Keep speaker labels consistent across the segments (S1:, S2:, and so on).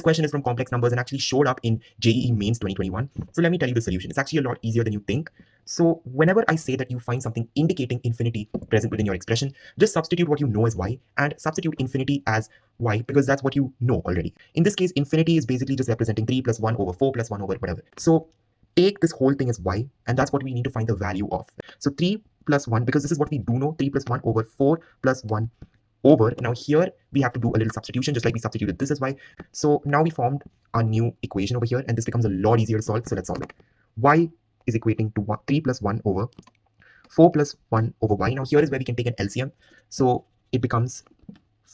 S1: question is from complex numbers and actually showed up in JEE Mains 2021. So let me tell you the solution. It's actually a lot easier than you think. So whenever I say that you find something indicating infinity present within your expression, just substitute what you know as y and substitute infinity as y because that's what you know already. In this case, infinity is basically just representing 3 plus 1 over 4 plus 1 over whatever. So take this whole thing as y, and that's what we need to find the value of. So 3 plus 1, because this is what we do know, 3 plus 1 over 4 plus 1 over. Now here we have to do a little substitution, just like we substituted this as y. So now we formed a new equation over here, and this becomes a lot easier to solve. So let's solve it. Y is equating to 3 plus 1 over 4 plus 1 over y. Now here is where we can take an LCM. So it becomes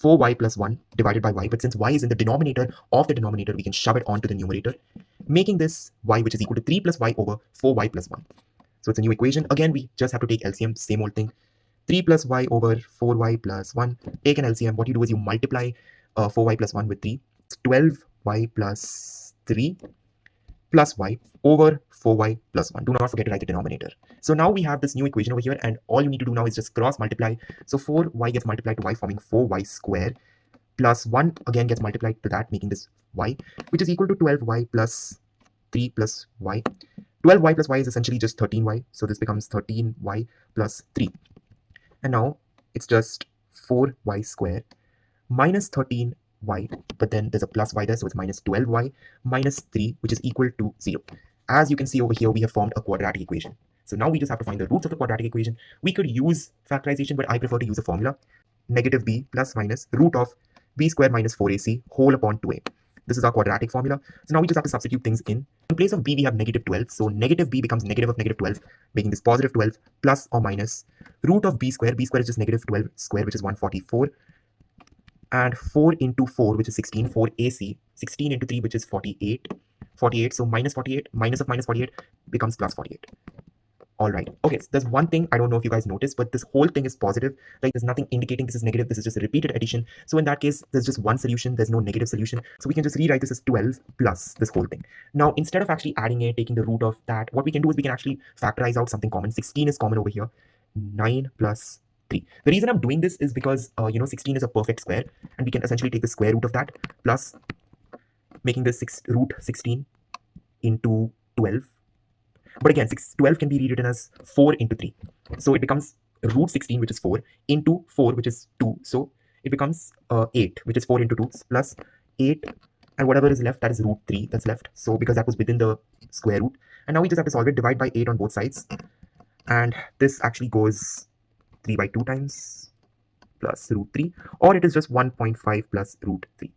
S1: 4y plus 1 divided by y. But since y is in the denominator of the denominator, we can shove it onto the numerator, making this y, which is equal to 3 plus y over 4y plus 1. So it's a new equation. Again, we just have to take LCM, same old thing. 3 plus y over 4y plus 1. Take an LCM. What you do is you multiply 4y plus 1 with 3. It's 12y plus 3 plus y over 4y plus 1. Do not forget to write the denominator. So now we have this new equation over here, and all you need to do now is just cross multiply. So 4y gets multiplied to y, forming 4y square, plus 1 again gets multiplied to that, making this y, which is equal to 12y plus 3 plus y. 12y plus y is essentially just 13y. So this becomes 13y plus 3. And now it's just 4y square minus 13y, but then there's a plus y there, so it's minus 12y minus 3, which is equal to 0. As you can see over here, we have formed a quadratic equation. So now we just have to find the roots of the quadratic equation. We could use factorization, but I prefer to use a formula. Negative b plus minus root of b square minus 4ac whole upon 2a. This is our quadratic formula. So now we just have to substitute things in. In place of b, we have negative 12. So negative b becomes negative of negative 12, making this positive 12 plus or minus root of b square. B square is just negative 12 square, which is 144. And 4 into 4, which is 16, 4ac. 16 into 3, which is 48. 48, so minus 48, minus of minus 48 becomes plus 48. All right. Okay, so there's one thing I don't know if you guys noticed, but this whole thing is positive. Like there's nothing indicating this is negative. This is just a repeated addition. So in that case, there's just one solution. There's no negative solution. So we can just rewrite this as 12 plus this whole thing. Now, instead of actually adding it, taking the root of that, what we can do is we can actually factorize out something common. 16 is common over here. 9 plus 3. The reason I'm doing this is because, 16 is a perfect square, and we can essentially take the square root of that plus making this root 16 into 12. But again, 12 can be rewritten as 4 into 3. So it becomes root 16, which is 4, into 4, which is 2. So it becomes 8, which is 4 into 2, plus 8. And whatever is left, that is root 3 that's left. So because that was within the square root. And now we just have to solve it, divide by 8 on both sides. And this actually goes 3 by 2 times plus root 3. Or it is just 1.5 plus root 3.